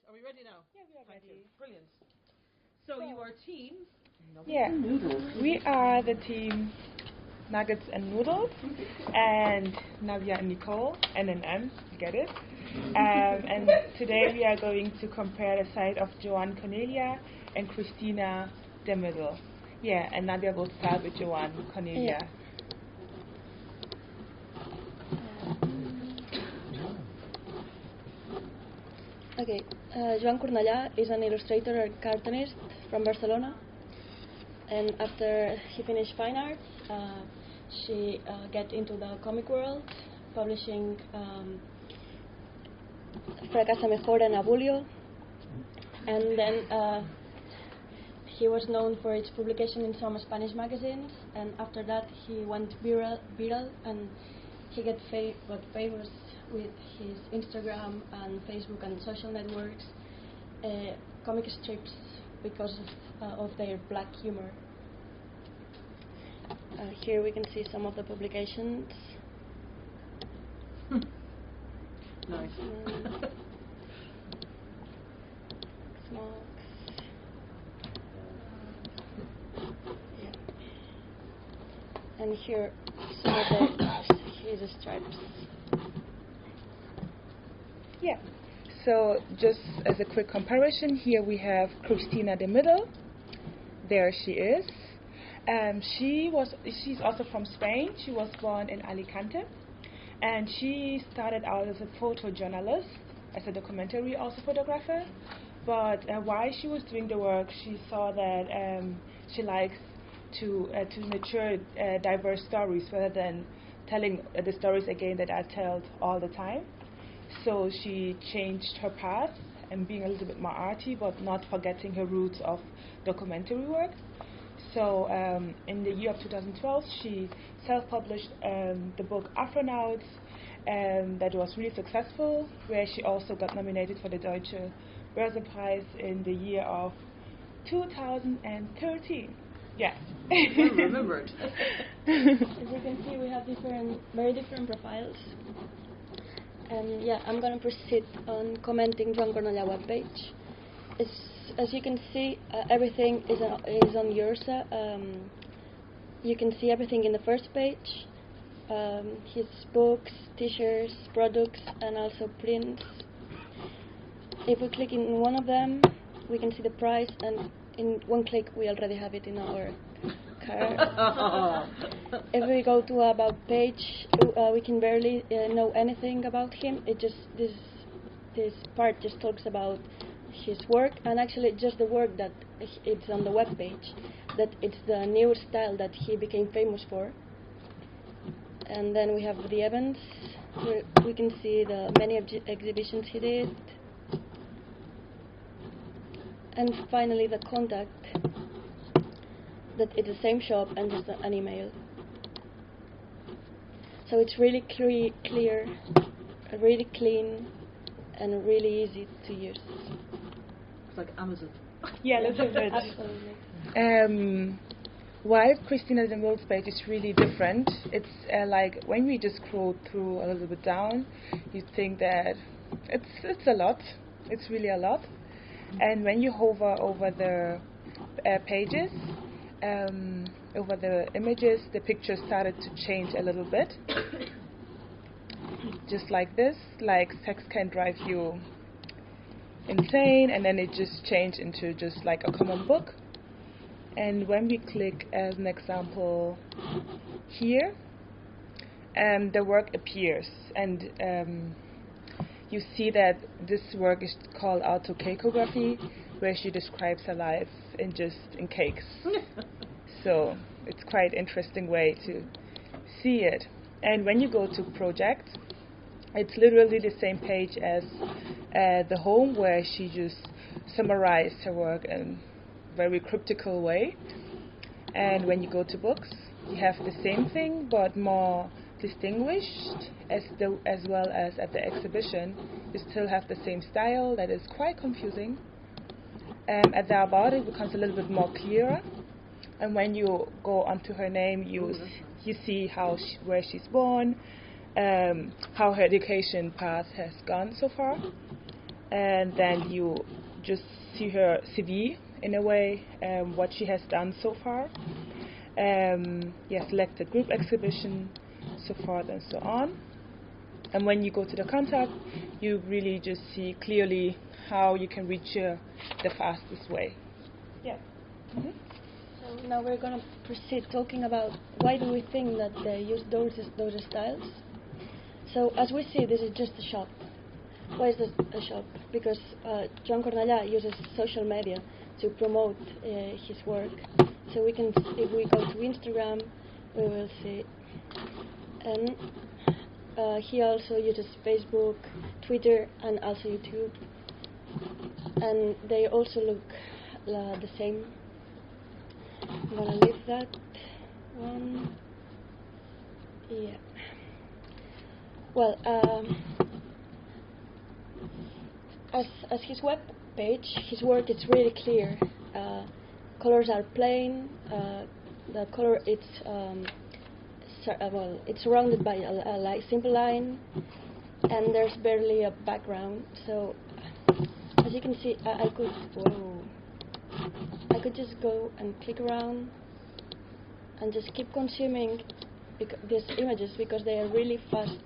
Are we ready now? Yeah, we are Thank ready. you. Brilliant. So you are team Nuggets Yeah, and Noodles. we are the team Nuggets and Noodles, and Navia and Nicole, NNM, you get it. And today we are going to compare the side of Joanne Cornelia and Christina de Middle. Yeah, and Navia will start with Joanne Cornelia. Yeah. Okay, Joan Cornellà is an illustrator and cartoonist from Barcelona, and after he finished fine arts, she got into the comic world, publishing Fracasa Mejor and Abulio, and then he was known for its publication in some Spanish magazines, and after that he went viral and he got famous with his Instagram and Facebook and social networks, comic strips because of their black humor. Here we can see some of the publications. Nice. Smokes. Yeah. And here some of his stripes. Yeah. So just as a quick comparison, here we have Christina de Middle. There she is. She's also from Spain. She was born in Alicante, and she started out as a photojournalist, as a documentary also photographer. But while she was doing the work, she saw that she likes to nurture diverse stories rather than telling the stories again that are told all the time. So she changed her path and being a little bit more arty, but not forgetting her roots of documentary work. So in the year of 2012, she self-published the book Afronauts, that was really successful, where she also got nominated for the Deutsche Börsepreis in the year of 2013. Yes. Well remembered. As you can see, we have very different profiles. And yeah, I'm going to proceed on commenting Joan Cornellà webpage. As you can see, everything is on Ursa. You can see everything in the first page. His books, t-shirts, products, and also prints. If we click in one of them, we can see the price, and in one click we already have it in our cart. If we go to About page, we can barely know anything about him. It just this part just talks about his work, and actually just the work that it's on the web page, that it's the new style that he became famous for. And then we have the events, where we can see the many exhibitions he did. And finally the contact, that it's the same shop and just an email. So it's really clear, really clean, and really easy to use. It's like Amazon. Yeah, a little bit. Absolutely. While Christina de Middle's page is really different, it's like when we just scroll through a little bit down, you think that it's a lot. It's really a lot. And when you hover over the pages, over the images, the pictures started to change a little bit. Just like this, like sex can drive you insane, and then it just changed into just like a common book. And when we click as an example here, the work appears, and you see that this work is called autocakeography, where she describes her life in cakes. So it's quite interesting way to see it. And when you go to project, it's literally the same page as the home, where she just summarized her work in a very cryptical way. And when you go to books, you have the same thing, but more distinguished, as well as at the exhibition. You still have the same style that is quite confusing. At the About it becomes a little bit more clearer. And when you go onto her name, you see where she's born, how her education path has gone so far. and then you just see her CV in a way, what she has done so far. Selected group exhibition, so forth and so on. And when you go to the contact, you really just see clearly how you can reach her the fastest way. Yeah. Mm-hmm. So now we're going to proceed talking about why do we think that they use those styles. So as we see, this is just a shop. Why is this a shop? Because Joan Cornellà uses social media to promote his work. So we can, if we go to Instagram, we will see. And he also uses Facebook, Twitter, and also YouTube. And they also look the same. I'm gonna leave that one. Yeah. Well, as his web page, his work is really clear. Colors are plain. The color it's surrounded by a simple line, and there's barely a background. So, as you can see, I could just go and click around and just keep consuming these images because they are really fast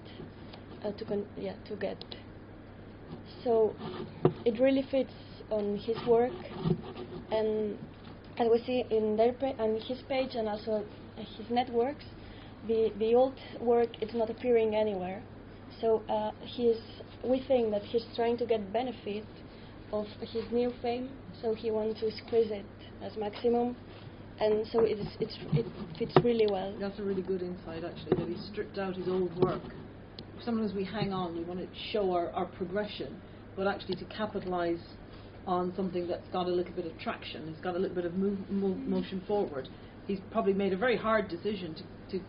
to get. So it really fits on his work, and as we see in on his page and also his networks, the old work is not appearing anywhere. So we think that he's trying to get benefit of his new fame, so he wants to squeeze it as maximum, and so it fits really well. That's a really good insight, actually, that he stripped out his old work. Sometimes we hang on, we want to show our progression, but actually to capitalise on something that's got a little bit of traction, it's got a little bit of motion forward. He's probably made a very hard decision to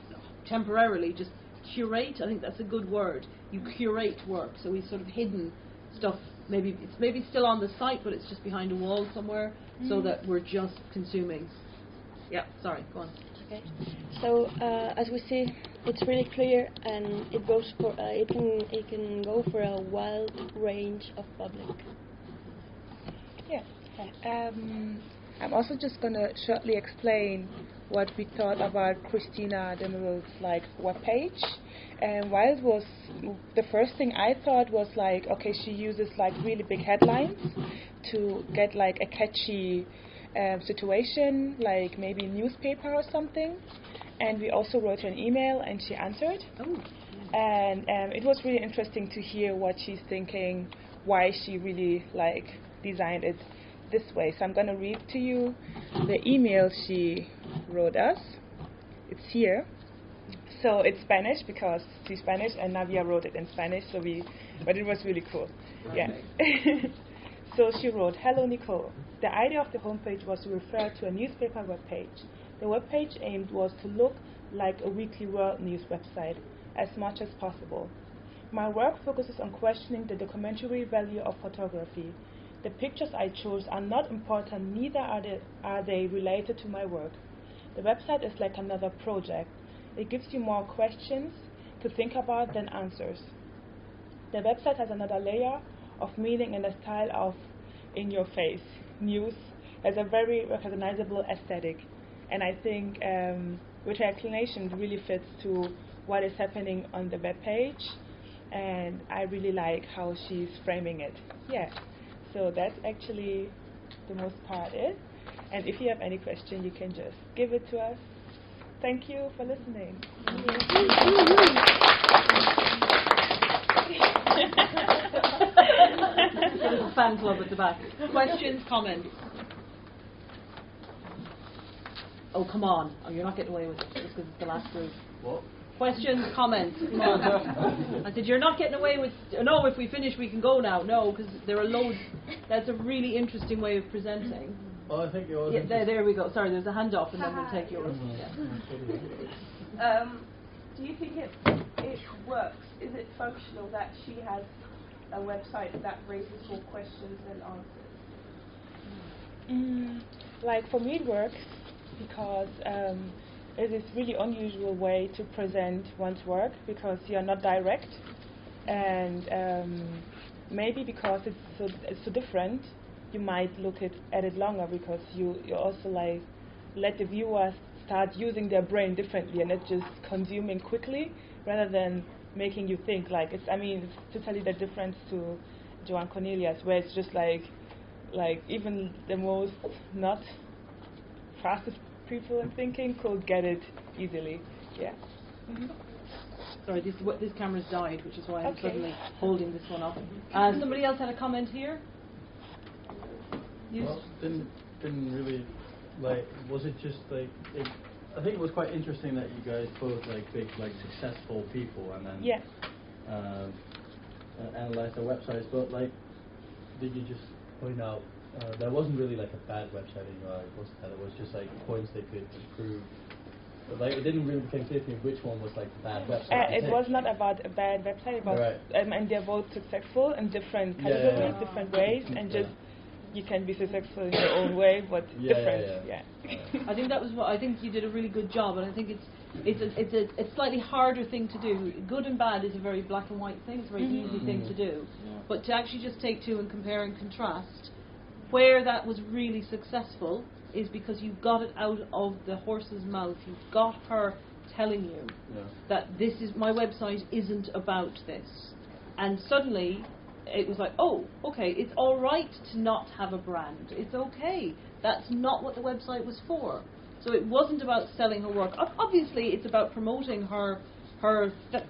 temporarily just curate. I think that's a good word. You curate work, so he's sort of hidden stuff. Maybe it's still on the site, but it's just behind a wall somewhere, so that we're just consuming. Yeah, sorry, go on. Okay. So as we see, it's really clear, and it goes for it can go for a wide range of public. Yeah. I'm also just gonna shortly explain what we thought about Christina Demirel's webpage. And while it was the first thing I thought was okay, she uses really big headlines to get a catchy situation, maybe newspaper or something. And we also wrote her an email, and she answered. Oh. And it was really interesting to hear what she's thinking, why she really designed it this way. So I'm going to read to you the email she wrote us. It's here. So it's Spanish because she's Spanish, and Nadia wrote it in Spanish. But it was really cool. Okay. Yeah. So she wrote, "Hello Nicole. The idea of the homepage was to refer to a newspaper webpage. The webpage aimed was to look like a weekly world news website as much as possible. My work focuses on questioning the documentary value of photography. The pictures I chose are not important, neither are they related to my work. The website is like another project. It gives you more questions to think about than answers. The website has another layer of meaning in the style of in-your-face news, has a very recognizable aesthetic. And I think with her explanation, it really fits to what is happening on the web page, and I really like how she's framing it. Yeah, so that's actually the most part it. And if you have any question, you can just give it to us. Thank you for listening. There's a fan club at the back. Questions, comments? Oh, come on. Oh, you're not getting away with it just because it's the last group. What? Questions, comments? Come on. I said, you're not getting away with... No, if we finish, we can go now. No, because there are loads... That's a really interesting way of presenting. Oh, I think yours. Yeah, there we go. Sorry, there's a hand off, and then we'll take yours. Yeah. Do you think it works? Is it functional that she has a website that raises more questions than answers? For me, it works because it is really unusual way to present one's work because you are not direct, and maybe because it's so different, you might look at it longer, because you also like let the viewers start using their brain differently and not just consuming quickly, rather than making you think. Like it's totally the difference to Joan Cornelius, where it's just like even the most not fastest people in thinking could get it easily. Yeah. Sorry, this camera's died, which is why I'm Okay. suddenly holding this one up. Somebody else had a comment here? You? Well, didn't really like. Was it just like? I think it was quite interesting that you guys both like big like successful people, and then Yeah. analyzed their websites. But like, did you just point out there wasn't really like a bad website in your article? That it was just like points they could improve. But like, it didn't really become clear to me which one was like the bad website. It was not about a bad website, about Right. And they're both successful in different categories, yeah. different ways, and just you can be successful in your own way, but different. Yeah. I think that was what I think you did a really good job, and I think it's a slightly harder thing to do. Good and bad is a very black and white thing. It's a very easy thing to do, but to actually just take two and compare and contrast, where that was really successful is because you got it out of the horse's mouth. You got her telling you that this is my website isn't about this, and suddenly it was like, oh, okay, it's all right to not have a brand. It's okay. That's not what the website was for. So it wasn't about selling her work. Obviously, it's about promoting her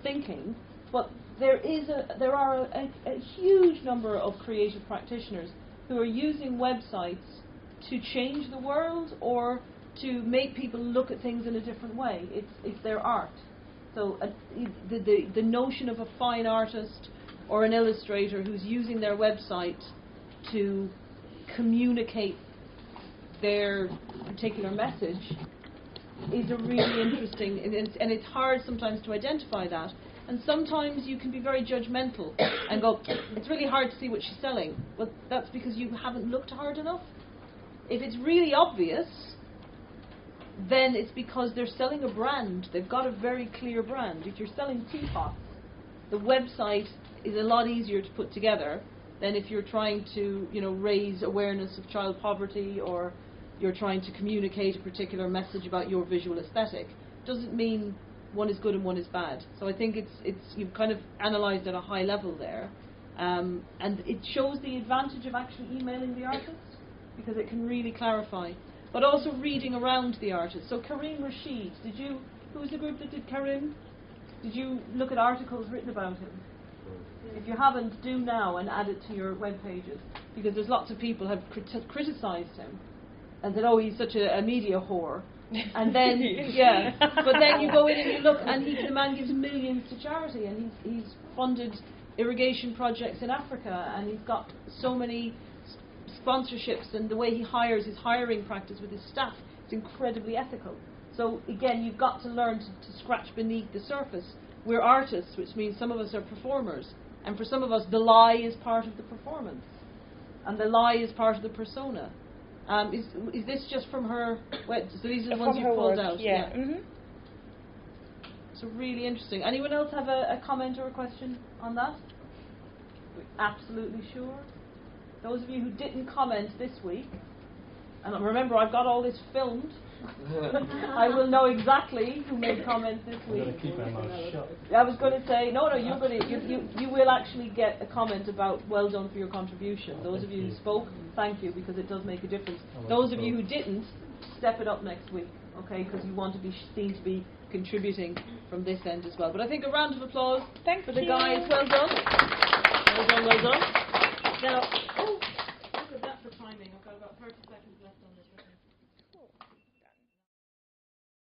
thinking, but there are a huge number of creative practitioners who are using websites to change the world or to make people look at things in a different way. It's their art. So the notion of a fine artist or an illustrator who's using their website to communicate their particular message is a really interesting, and it's hard sometimes to identify that. And sometimes you can be very judgmental and go, it's really hard to see what she's selling. Well, that's because you haven't looked hard enough. If it's really obvious, then it's because they're selling a brand. They've got a very clear brand. If you're selling teapots, the website is a lot easier to put together than if you're trying to, raise awareness of child poverty, or you're trying to communicate a particular message about your visual aesthetic. Doesn't mean one is good and one is bad. So I think it's you've kind of analysed at a high level there, and it shows the advantage of actually emailing the artist, because it can really clarify, but also reading around the artist. So Karim Rashid, who was the group that did Karim? Did you look at articles written about him? If you haven't, do now and add it to your web pages, because there's lots of people have criticised him and said, oh, he's such a media whore. And then, but then you go in and you look, and the man gives millions to charity, and he's funded irrigation projects in Africa, and he's got so many sponsorships, and the way he hires, his hiring practice with his staff, is incredibly ethical. So again, you've got to learn to scratch beneath the surface. We're artists, which means some of us are performers, and for some of us the lie is part of the performance, and the lie is part of the persona. Is this just from her? So these are the ones you pulled out. Yeah. So really interesting. Anyone else have a comment or a question on that? Absolutely sure. Those of you who didn't comment this week, and remember, I've got all this filmed. I will know exactly who made comments this week. I'm going to keep my mouth shut. I was going to say, no, you will actually get a comment about well done for your contribution. Those of you who spoke, thank you, because it does make a difference. Those of you who didn't, step it up next week, okay, because you want to be seen to be contributing from this end as well. But I think a round of applause for the guys. Well done. Well done, well done. Now,